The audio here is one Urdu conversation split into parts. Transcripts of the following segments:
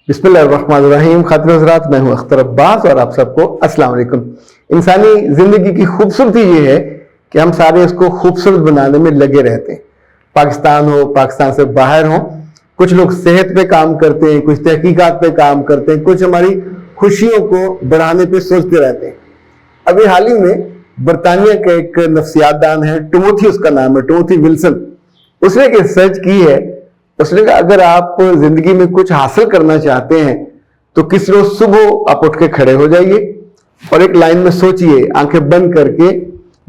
بسم اللہ الرحمن الرحیم. خاتون حضرات، میں ہوں اختر عباس اور آپ سب کو السلام علیکم. انسانی زندگی کی خوبصورتی یہ ہے کہ ہم سارے اس کو خوبصورت بنانے میں لگے رہتے ہیں. پاکستان ہو، پاکستان سے باہر ہوں، کچھ لوگ صحت پہ کام کرتے ہیں، کچھ تحقیقات پہ کام کرتے ہیں، کچھ ہماری خوشیوں کو بڑھانے پہ سوچتے رہتے ہیں. ابھی حال ہی میں برطانیہ کا ایک نفسیات دان ہے، ٹیموتھی اس کا نام ہے، ٹیموتھی ولسن. اس نے ایک ریسرچ کی ہے. اس نے کہا اگر آپ زندگی میں کچھ حاصل کرنا چاہتے ہیں تو کسی روز صبح آپ اٹھ کے کھڑے ہو جائیے اور ایک لائن میں سوچئے آنکھیں بند کر کے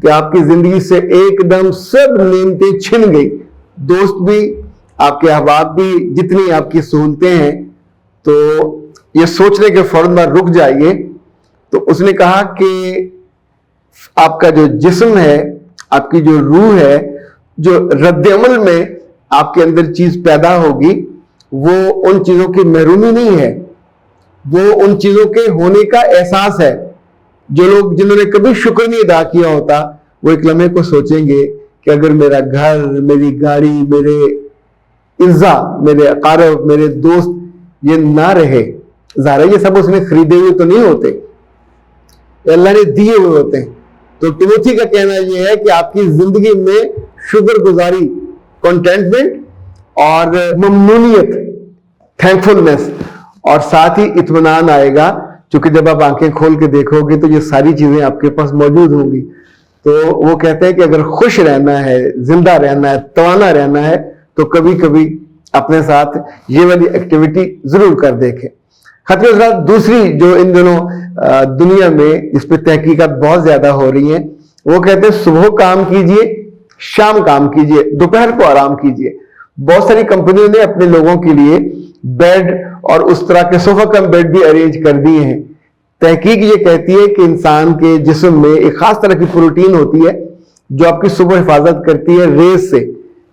کہ آپ کی زندگی سے ایک دم سب نعمتیں چھن گئی، دوست بھی، آپ کے احباب بھی، جتنی آپ کی سہولتیں ہیں. تو یہ سوچنے کے فوراً بعد رک جائیے. تو اس نے کہا کہ آپ کا جو جسم ہے، آپ کی جو روح ہے، جو رد عمل میں آپ کے اندر چیز پیدا ہوگی، وہ ان چیزوں کی محرومی نہیں ہے، وہ ان چیزوں کے ہونے کا احساس ہے. جو لوگ جنہوں نے کبھی شکر نہیں ادا کیا ہوتا، وہ ایک لمحے کو سوچیں گے کہ اگر میرا گھر، میری گاڑی، میرے اعزا، میرے اقارب، میرے دوست یہ نہ رہے. ظاہر ہے یہ سب اس نے خریدے ہوئے تو نہیں ہوتے، اللہ نے دیے ہوئے ہوتے ہیں. تو ٹیموتھی کا کہنا یہ ہے کہ آپ کی زندگی میں شکر گزاری، کنٹینٹمنٹ اور ممنونیت، تھینکفلنس، اور ساتھ ہی اطمینان آئے گا. چونکہ جب آپ آنکھیں کھول کے دیکھو گے تو یہ ساری چیزیں آپ کے پاس موجود ہوں گی. تو وہ کہتے ہیں کہ اگر خوش رہنا ہے، زندہ رہنا ہے، توانا رہنا ہے تو کبھی کبھی اپنے ساتھ یہ والی ایکٹیویٹی ضرور کر دیکھیں. خاتون حضرات، دوسری جو ان دنوں دنیا میں اس پہ تحقیقات بہت زیادہ ہو رہی ہیں، وہ کہتے ہیں صبح کام کیجئے، شام کام کیجئے، دوپہر کو آرام کیجئے. بہت ساری کمپنیوں نے اپنے لوگوں کے لیے بیڈ اور اس طرح کے صوفہ کم بیڈ بھی ارینج کر دیے ہیں. تحقیق یہ کہتی ہے کہ انسان کے جسم میں ایک خاص طرح کی پروٹین ہوتی ہے جو آپ کی صبح حفاظت کرتی ہے ریز سے.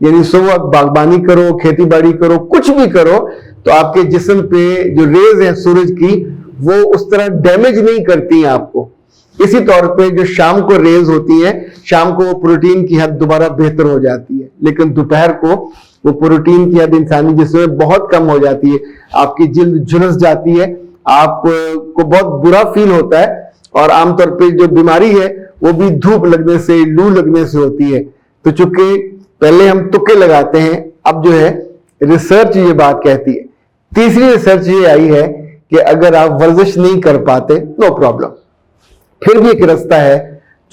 یعنی صبح باغبانی کرو، کھیتی باڑی کرو، کچھ بھی کرو تو آپ کے جسم پہ جو ریز ہیں سورج کی، وہ اس طرح ڈیمیج نہیں کرتی ہیں آپ کو. اسی طور پہ جو شام کو ریز ہوتی ہیں، شام کو پروٹین کی حد دوبارہ بہتر ہو جاتی ہے، لیکن دوپہر کو وہ پروٹین کی حد انسانی جسم میں بہت کم ہو جاتی ہے. آپ کی جلد جھلس جاتی ہے، آپ کو بہت برا فیل ہوتا ہے، اور عام طور پہ جو بیماری ہے وہ بھی دھوپ لگنے سے، لو لگنے سے ہوتی ہے. تو چونکہ پہلے ہم تکے لگاتے ہیں، اب جو ہے ریسرچ یہ بات کہتی ہے. تیسری ریسرچ یہ آئی ہے کہ اگر آپ ورزش نہیں کر پاتے، نو پرابلم، پھر بھی ایک رستہ ہے.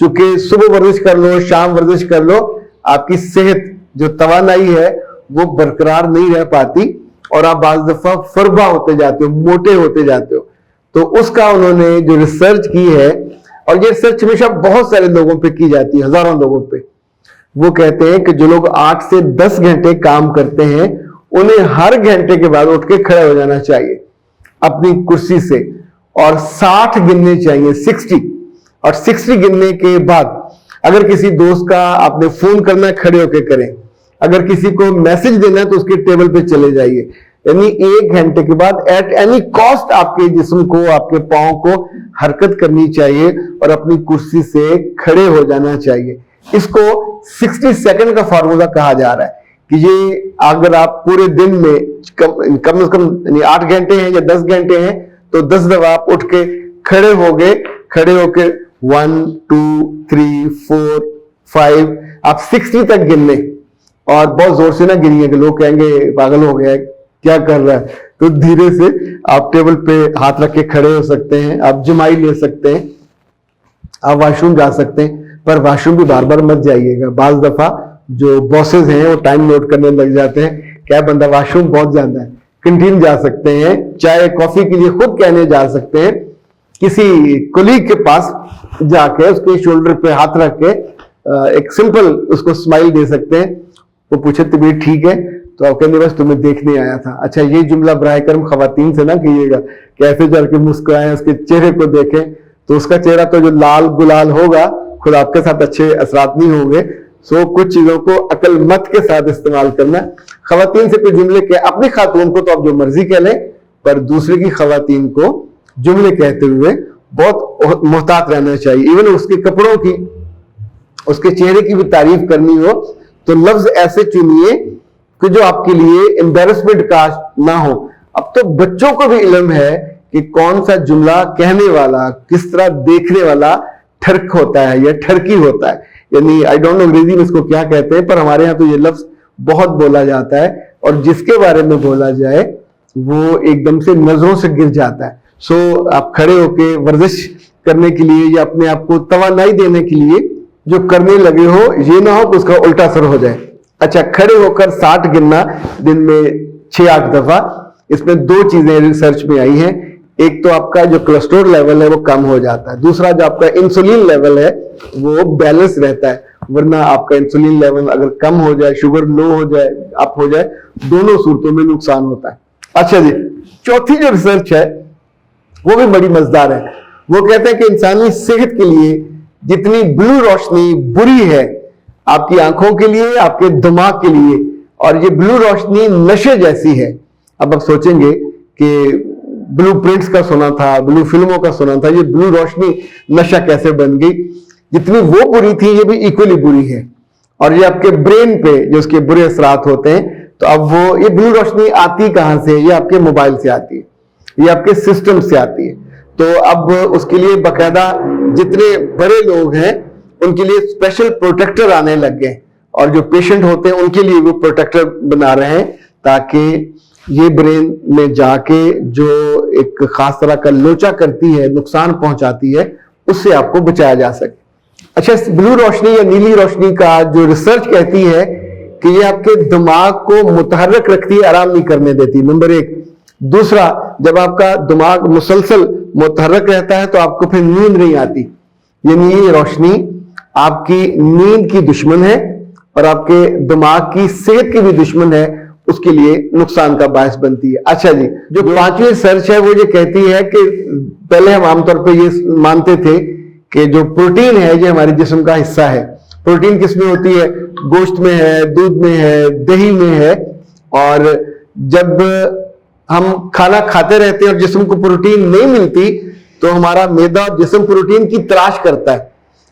چونکہ صبح ورزش کر لو، شام ورزش کر لو، آپ کی صحت جو توانائی ہے وہ برقرار نہیں رہ پاتی اور آپ بعض دفعہ فربا ہوتے جاتے ہو، موٹے ہوتے جاتے ہو. تو اس کا انہوں نے جو ریسرچ کی ہے، اور یہ ریسرچ ہمیشہ بہت سارے لوگوں پہ کی جاتی ہے، ہزاروں لوگوں پہ. وہ کہتے ہیں کہ جو لوگ 8 سے 10 گھنٹے کام کرتے ہیں، انہیں ہر گھنٹے کے بعد اٹھ کے کھڑے ہو جانا چاہیے اپنی کرسی سے، اور 60 گننے چاہیے، 60. اور 60 گننے کے بعد اگر کسی دوست کا آپ نے فون کرنا ہے، کھڑے ہو کے کریں. اگر کسی کو میسج دینا ہے تو اس کے ٹیبل پہ چلے جائیے. یعنی 1 گھنٹے کے بعد ایٹ اینی کاسٹ آپ کے جسم کو، آپ کے پاؤں کو حرکت کرنی چاہیے اور اپنی کرسی سے کھڑے ہو جانا چاہیے. اس کو 60 سیکنڈ کا فارمولا کہا جا رہا ہے کہ یہ اگر آپ پورے دن میں کم از کم 8 گھنٹے ہیں یا 10 گھنٹے ہیں تو 10 دفعہ آپ اٹھ کے کھڑے ہو گئے، کھڑے ہو کے 1 2 3 4 5 آپ 60 تک گن لیں. اور بہت زور سے نہ گنیے کہ لوگ کہیں گے پاگل ہو گیا ہے، کیا کر رہا ہے. تو دھیرے سے آپ ٹیبل پہ ہاتھ رکھ کے کھڑے ہو سکتے ہیں، آپ جمائی لے سکتے ہیں، آپ واش روم جا سکتے ہیں. پر واش روم بھی بار بار مت جائیے گا. بعض دفعہ جو باسز ہیں وہ ٹائم نوٹ کرنے لگ جاتے ہیں، کیا بندہ واش روم بہت جاتا ہے. کنٹین جا سکتے ہیں، چائے کافی کے لیے خود کہنے جا سکتے ہیں، کسی کولیگ کے پاس جا کے اس کے شولڈر پہ ہاتھ رکھ کے ایک سمپل اس کو اسمائل دے سکتے ہیں. وہ پوچھے طبیعت ٹھیک ہے تو آپ کہیں گے بس تمہیں دیکھنے آیا تھا. اچھا، یہ جملہ براہ کرم خواتین سے نہ کہیے گا کہ ایسے چل کے مسکرائیں، اس کے چہرے کو دیکھیں تو اس کا چہرہ تو جو لال گلال ہوگا خود آپ کے ساتھ اچھے اثرات نہیں ہوں گے. سو کچھ چیزوں کو عقل مت کے ساتھ استعمال کرنا. خواتین سے کوئی جملے کہ اپنی خاتون کو تو آپ جو مرضی کہہ لیں، پر دوسرے کی خواتین کو جملے کہتے ہوئے بہت محتاط رہنا چاہیے. ایون اس کے کپڑوں کی، اس کے چہرے کی بھی تعریف کرنی ہو تو لفظ ایسے چنیے کہ جو آپ کے لیے امبیرسمنٹ کا نہ ہو. اب تو بچوں کو بھی علم ہے کہ کون سا جملہ کہنے والا کس طرح دیکھنے والا ٹھرک ہوتا ہے یا ٹھرکی ہوتا ہے. یعنی آئی ڈونٹ نو انگریزی میں اس کو کیا کہتے ہیں، پر ہمارے ہاں تو یہ لفظ بہت بولا جاتا ہے، اور جس کے بارے میں بولا جائے وہ ایک دم سے نظروں سے گر جاتا ہے. سو آپ کھڑے ہو کے ورزش کرنے کے لیے یا اپنے آپ کو توانائی دینے کے لیے جو کرنے لگے ہو، یہ نہ ہو کہ اس کا الٹا اثر ہو جائے. اچھا، کھڑے ہو کر 60 گننا دن میں 6-8 دفعہ، اس میں 2 چیزیں ریسرچ میں آئی ہیں. ایک تو آپ کا جو کولیسٹرول لیول ہے وہ کم ہو جاتا ہے، دوسرا جو آپ کا انسولین لیول ہے وہ بیلنس رہتا ہے. ورنہ آپ کا انسولین لیول اگر کم ہو جائے، شوگر لو ہو جائے، اپ ہو جائے، دونوں صورتوں میں نقصان ہوتا ہے. اچھا جی، چوتھی جو ریسرچ ہے وہ بھی بڑی مزیدار ہے. وہ کہتے ہیں کہ انسانی صحت کے لیے جتنی بلو روشنی بری ہے آپ کی آنکھوں کے لیے، آپ کے دماغ کے لیے، اور یہ بلو روشنی نشے جیسی ہے. اب آپ سوچیں گے کہ بلو پرنٹس کا سنا تھا، بلو فلموں کا سنا تھا، یہ بلو روشنی نشہ کیسے بن گئی؟ جتنی وہ بری تھی یہ بھی ایکولی بری ہے. اور یہ آپ کے برین پہ جو اس کے برے اثرات ہوتے ہیں، تو اب وہ یہ بلو روشنی آتی کہاں سے؟ یہ آپ کے موبائل سے آتی ہے، یہ آپ کے سسٹم سے آتی ہے. تو اب اس کے لیے باقاعدہ جتنے بڑے لوگ ہیں ان کے لیے اسپیشل پروٹیکٹر آنے لگ گئے، اور جو پیشنٹ ہوتے ہیں ان کے لیے وہ پروٹیکٹر بنا رہے ہیں تاکہ یہ برین میں جا کے جو ایک خاص طرح کا لوچا کرتی ہے، نقصان پہنچاتی ہے، اس سے آپ کو بچایا جا سکے. اچھا، بلو روشنی یا نیلی روشنی کا جو ریسرچ کہتی ہے کہ یہ آپ کے دماغ کو متحرک رکھتی ہے، آرام نہیں کرنے دیتی، نمبر 1. دوسرا، جب آپ کا دماغ مسلسل متحرک رہتا ہے تو آپ کو پھر نیند نہیں آتی. یہ نیلی روشنی آپ کی نیند کی دشمن ہے اور آپ کے دماغ کی صحت کی بھی دشمن ہے، اس کے لیے نقصان کا باعث بنتی ہے. اچھا جی، جو 5ویں ریسرچ ہے وہ یہ کہتی ہے کہ پہلے ہم عام طور پہ یہ مانتے تھے کہ جو پروٹین ہے یہ ہمارے جسم کا حصہ ہے. پروٹین کس میں ہوتی ہے؟ گوشت میں ہے، دودھ میں ہے، دہی میں ہے. اور جب ہم کھانا کھاتے رہتے ہیں اور جسم کو پروٹین نہیں ملتی تو ہمارا معدہ جسم پروٹین کی تلاش کرتا ہے.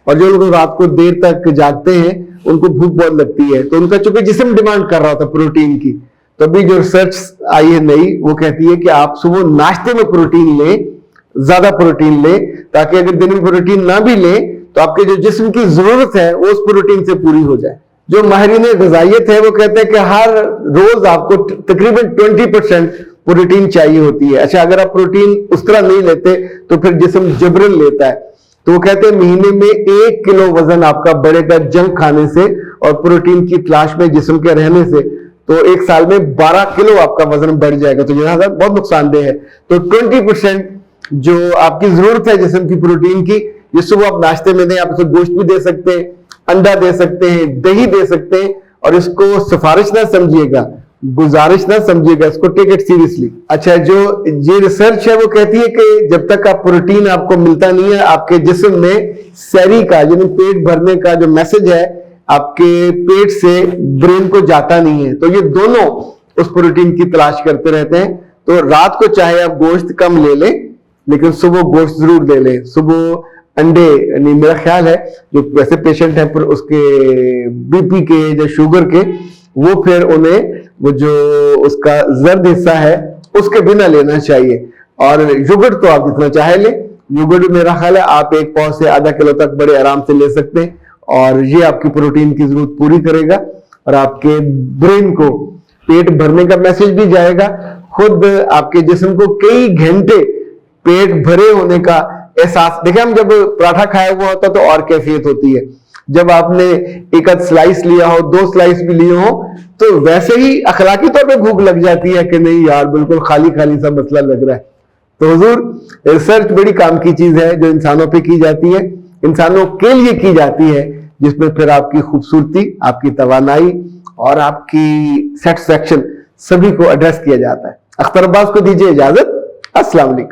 اور جو لوگ رات کو دیر تک جاگتے ہیں ان کو بھوک بہت لگتی ہے، تو ان کا چونکہ جسم ڈیمانڈ کر رہا ہوتا ہے پروٹین کی. تو ابھی جو ریسرچ آئی ہے نئی، وہ کہتی ہے کہ آپ صبح ناشتے میں پروٹین لیں، زیادہ پروٹین لیں، تاکہ اگر دن میں پروٹین نہ بھی لیں تو آپ کے جو جسم کی ضرورت ہے وہ اس پروٹین سے پوری ہو جائے. جو ماہرین غذائیت ہے وہ کہتے ہیں کہ ہر روز آپ کو تقریباً 20% پروٹین چاہیے ہوتی ہے. اچھا، اگر آپ پروٹین اس طرح نہیں لیتے تو پھر جسم جبرن لیتا ہے. تو وہ کہتے ہیں مہینے میں 1 کلو وزن آپ کا بڑھے گا جنک کھانے سے اور پروٹین کی تلاش میں جسم کے رہنے سے. تو 1 سال میں 12 کلو آپ کا وزن بڑھ جائے گا. تو یہ بہت نقصان دہ ہے. تو 20% جو آپ کی ضرورت ہے جسم کی پروٹین کی، یہ صبح آپ ناشتے میں دیں. آپ اسے گوشت بھی دے سکتے ہیں، انڈا دے سکتے ہیں، دہی دے سکتے ہیں. اور اس کو سفارش نہ سمجھیے گا، گزارش نہ سمجھیے گا، اس کو ٹیک اٹ سیریسلی. اچھا، جو یہ ریسرچ ہے وہ کہتی ہے کہ جب تک آپ پروٹین آپ کو ملتا نہیں ہے، آپ کے جسم میں سیری کا یعنی پیٹ بھرنے کا جو میسج ہے آپ کے پیٹ سے برین کو جاتا نہیں ہے. تو یہ دونوں اس پروٹین کی تلاش کرتے رہتے ہیں. تو رات کو چاہے آپ گوشت کم لے لیں لیکن صبح گوشت ضرور لے لیں. صبح انڈے، یعنی میرا خیال ہے جو ویسے پیشنٹ ہیں پر اس کے بی پی کے یا شوگر کے، وہ پھر انہیں وہ جو اس کا زرد حصہ ہے اس کے بنا لینا چاہیے. اور یوگرٹ تو آپ جتنا چاہے لیں. یوگرٹ میرا خیال ہے آپ 1 پاؤ سے آدھا کلو تک بڑے آرام سے لے سکتے ہیں، اور یہ آپ کی پروٹین کی ضرورت پوری کرے گا اور آپ کے برین کو پیٹ بھرنے کا میسج بھی جائے گا. خود آپ کے جسم کو کئی گھنٹے پیٹ بھرے ہونے کا احساس. دیکھیں، ہم جب پراٹھا کھایا ہوا ہوتا تو اور کیفیت ہوتی ہے. جب آپ نے 1 سلائس لیا ہو، 2 سلائس بھی لیے ہو، تو ویسے ہی اخلاقی طور پہ بھوک لگ جاتی ہے کہ نہیں یار بالکل خالی خالی سا مسئلہ لگ رہا ہے. تو حضور، ریسرچ بڑی کام کی چیز ہے جو انسانوں پہ کی جاتی ہے، انسانوں کے لیے کی جاتی ہے، جس میں پھر آپ کی خوبصورتی، آپ کی توانائی اور آپ کی سیٹسفیکشن سبھی کو ایڈریس کیا جاتا ہے. اختر عباس کو دیجیے اجازت. السلام علیکم.